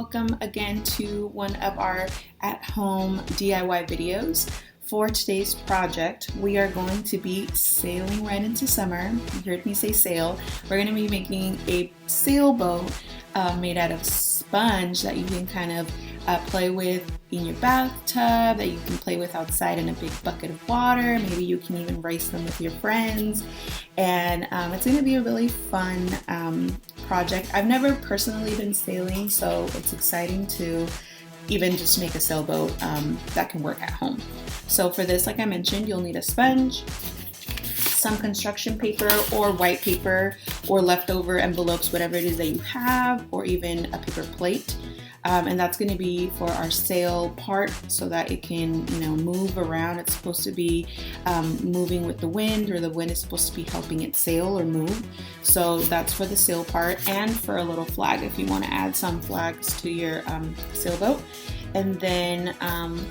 welcome again to one of our at-home DIY videos. For today's project, we are going to be sailing right into summer. You heard me say sail. We're going to be making a sailboat made out of sponge that you can kind of play with in your bathtub, that you can play with outside in a big bucket of water. Maybe you can even race them with your friends. And it's going to be a really fun project. I've never personally been sailing, so it's exciting to even just make a sailboat that can work at home. So for this, like I mentioned, you'll need a sponge, some construction paper or white paper or leftover envelopes, whatever it is that you have, or even a paper plate. And that's going to be for our sail part so that it can, move around. It's supposed to be moving with the wind, or the wind is supposed to be helping it sail or move. So that's for the sail part, and for a little flag if you want to add some flags to your sailboat. And then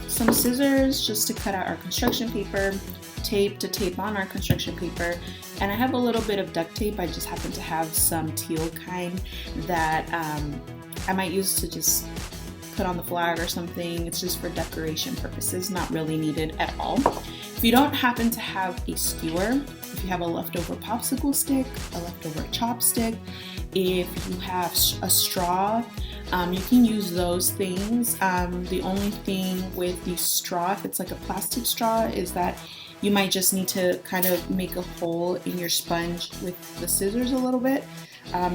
some scissors just to cut out our construction paper, tape to tape on our construction paper, and I have a little bit of duct tape. I just happen to have some teal kind that I might use to just put on the flag or something. It's just for decoration purposes, not really needed at all. If you don't happen to have a skewer, if you have a leftover popsicle stick, a leftover chopstick, if you have a straw, you can use those things. The only thing with the straw, if it's like a plastic straw, is that you might just need to kind of make a hole in your sponge with the scissors a little bit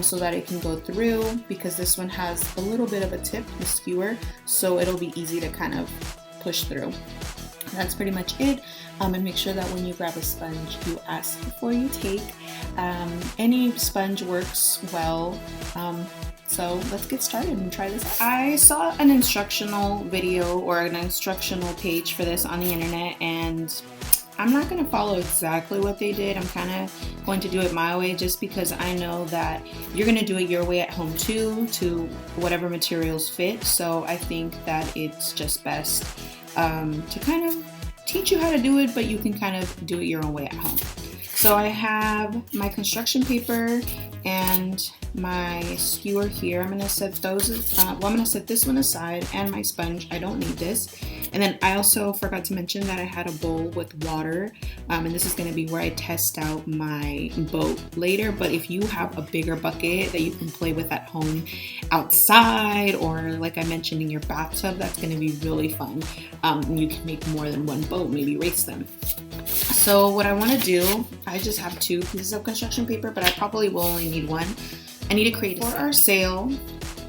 so that it can go through, because this one has a little bit of a tip, the skewer, so it'll be easy to kind of push through. That's pretty much it. And make sure that when you grab a sponge, you ask before you take. Any sponge works well. So let's get started and try this out. I saw an instructional video or an instructional page for this on the internet, and I'm not going to follow exactly what they did. I'm kind of going to do it my way, just because I know that you're going to do it your way at home too, to whatever materials fit. So I think that it's just best to kind of teach you how to do it, but you can kind of do it your own way at home. So I have my construction paper and my skewer here. I'm gonna set those. I'm gonna set this one aside, and my sponge. I don't need this. And then I also forgot to mention that I had a bowl with water, and this is gonna be where I test out my boat later. But if you have a bigger bucket that you can play with at home, outside, or like I mentioned in your bathtub, that's gonna be really fun. You can make more than one boat, maybe race them. So what I want to do, I just have 2 pieces of construction paper, but I probably will only need 1. I need to create for our sail.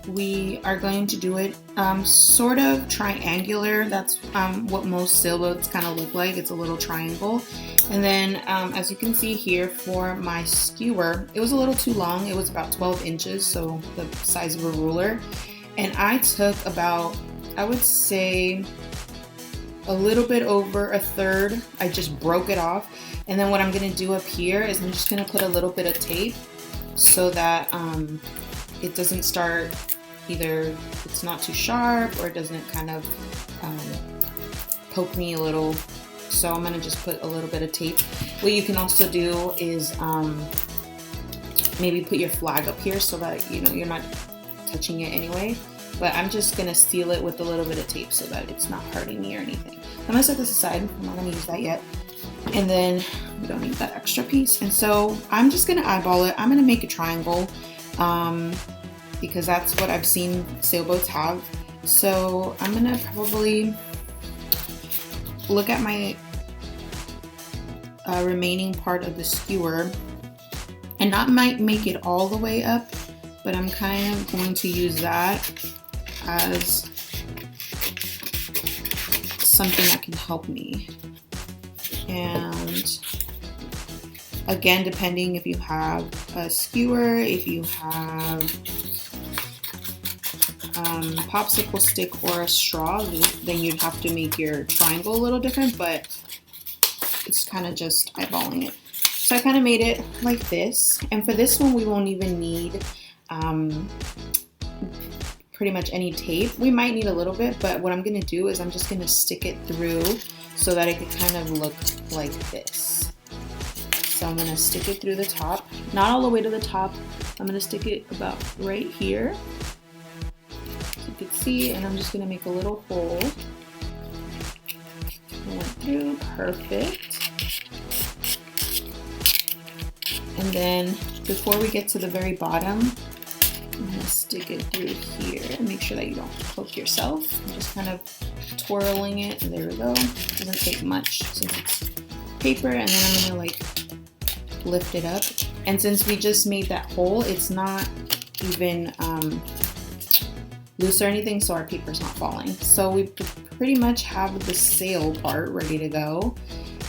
We are going to do it sort of triangular. That's what most sailboats kind of look like. It's a little triangle. And then as you can see here, for my skewer, it was a little too long. It was about 12 inches, so the size of a ruler. And I took about, I would say, a little bit over a third. I just broke it off. And then what I'm going to do up here is I'm just going to put a little bit of tape so that it doesn't start, either it's not too sharp or it doesn't kind of poke me a little. So I'm going to just put a little bit of tape. What you can also do is maybe put your flag up here so that you're not touching it anyway. But I'm just going to seal it with a little bit of tape so that it's not hurting me or anything. I'm going to set this aside. I'm not going to use that yet. And then we don't need that extra piece. And so I'm just going to eyeball it. I'm going to make a triangle because that's what I've seen sailboats have. So I'm going to probably look at my remaining part of the skewer and not make it all the way up, but I'm kind of going to use that as something that can help me. And again, depending if you have a skewer, if you have popsicle stick or a straw, then you'd have to make your triangle a little different, but it's kind of just eyeballing it. So I kind of made it like this. And for this one, we won't even need pretty much any tape. We might need a little bit, but what I'm going to do is I'm just going to stick it through so that it could kind of look like this. So I'm going to stick it through the top, not all the way to the top. I'm going to stick it about right here. could see, and I'm just gonna make a little hole. I went through, perfect. And then before we get to the very bottom, I'm gonna stick it through here and make sure that you don't poke yourself. I'm just kind of twirling it, and there we go. Doesn't take much since it's paper, and then I'm gonna like lift it up. And since we just made that hole, it's not even loose or anything, so our paper's not falling. So we pretty much have the sail part ready to go.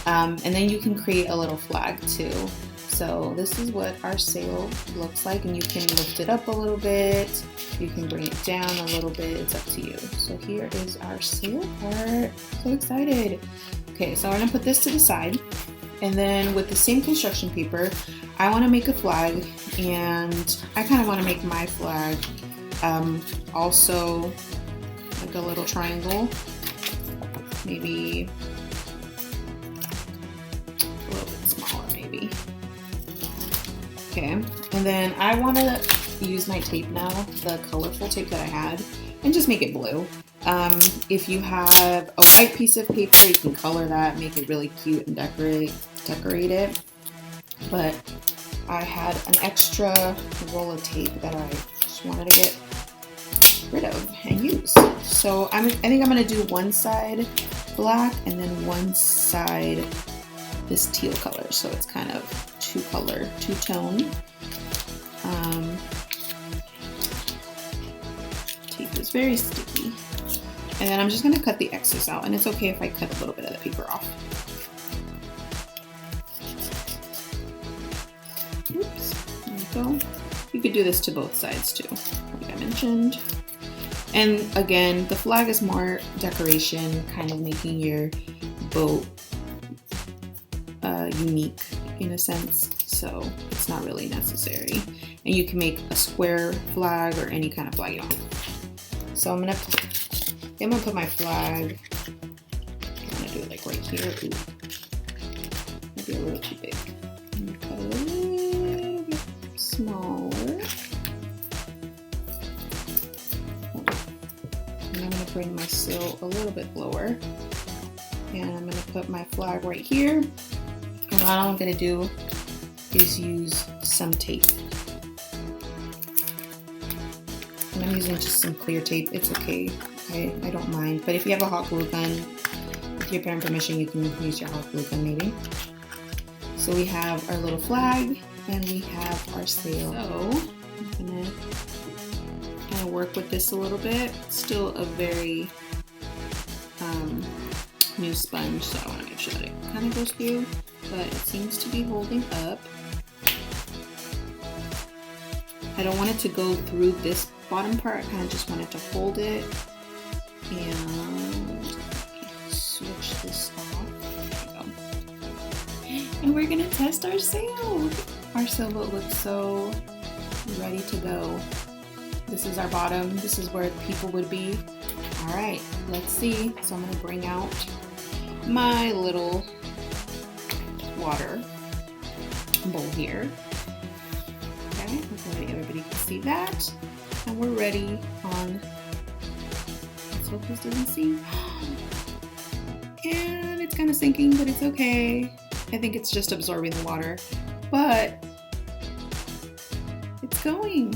And then you can create a little flag too. So this is what our sail looks like, and you can lift it up a little bit. You can bring it down a little bit, it's up to you. So here is our sail part. So excited. Okay, so I'm gonna put this to the side. And then with the same construction paper, I wanna make a flag, and I kinda wanna make my flag also like a little triangle, maybe a little bit smaller maybe. Okay, and then I want to use my tape now, the colorful tape that I had, and just make it blue. If you have a white piece of paper, you can color that, make it really cute and decorate it. But I had an extra roll of tape that I just wanted to get rid of and use. So I think I'm going to do one side black and then one side this teal color, so it's kind of two-tone. Tape is very sticky. And then I'm just gonna cut the excess out, and it's okay if I cut a little bit of the paper off. Oops, there we go. You could do this to both sides too, like I mentioned. And again, the flag is more decoration, kind of making your boat unique in a sense, so it's not really necessary. And you can make a square flag or any kind of flag you want. So I'm gonna put my flag, I'm gonna do it like right here. Ooh, maybe a little too big. I'm gonna cut it a little bit smaller. And I'm gonna bring my sail a little bit lower. And I'm gonna put my flag right here. And all I'm gonna do is use some tape. And I'm using just some clear tape. It's okay, I don't mind. But if you have a hot glue gun, with your parent permission, you can use your hot glue gun maybe. So we have our little flag, and we have our sail. So I'm gonna kind of work with this a little bit. It's still a very new sponge, so I want to make sure that it kind of goes through, but it seems to be holding up. I don't want it to go through this bottom part, I kind of just want it to hold it. And switch this off. There we go. And we're gonna test our sail. Our sailboat looks so ready to go. This is our bottom, this is where the people would be. All right, let's see. So I'm gonna bring out my little water bowl here. Okay, hopefully everybody can see that. And we're ready on, let's hope this doesn't sink. And it's kind of sinking, but it's okay. I think it's just absorbing the water, but it's going.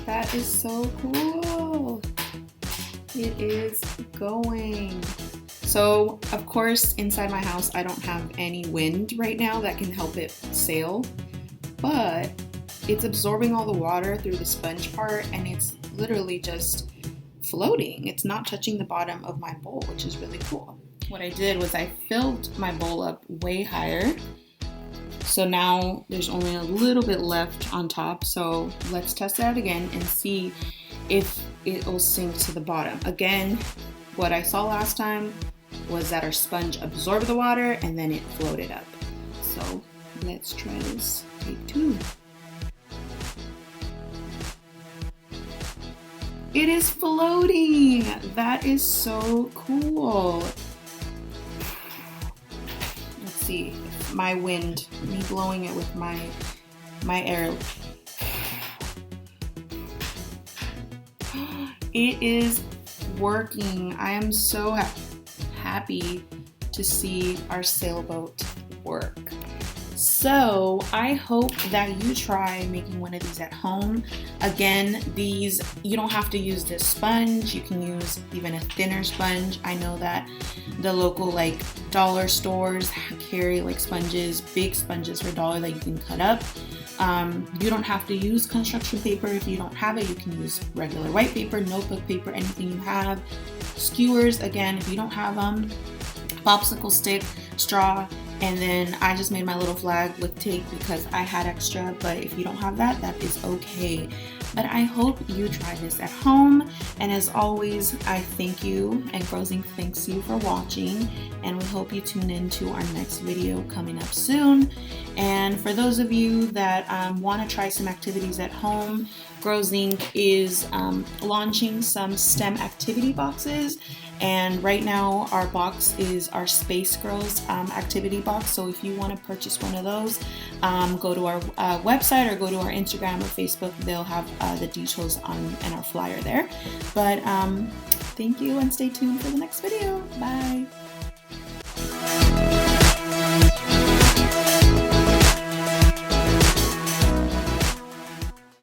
That is so cool. It is going. So of course, inside my house, I don't have any wind right now that can help it sail, but it's absorbing all the water through the sponge part, and it's literally just floating. It's not touching the bottom of my bowl, which is really cool. What I did was I filled my bowl up way higher. So now there's only a little bit left on top. So let's test it out again and see if it will sink to the bottom. Again, what I saw last time was that our sponge absorbed the water and then it floated up. So let's try this. Take two. It is floating. That is so cool. Let's see. My wind, me blowing it with my air. it is working. I am so happy to see our sailboat work. So I hope that you try making one of these at home. Again, these, you don't have to use this sponge. You can use even a thinner sponge. I know that the local like dollar stores carry like sponges, big sponges for $1 that you can cut up. You don't have to use construction paper. If you don't have it, you can use regular white paper, notebook paper, anything you have. Skewers, again, if you don't have them, popsicle stick, straw, and then I just made my little flag with tape because I had extra, but if you don't have that, that is okay. But I hope you try this at home, and as always, I thank you, and Girls Inc. thanks you for watching, and we hope you tune in to our next video coming up soon. And for those of you that want to try some activities at home, Girls Inc. is launching some STEM activity boxes. And right now our box is our Space Girls activity box. So if you want to purchase one of those, go to our website or go to our Instagram or Facebook. They'll have the details and our flyer there. But thank you, and stay tuned for the next video. Bye.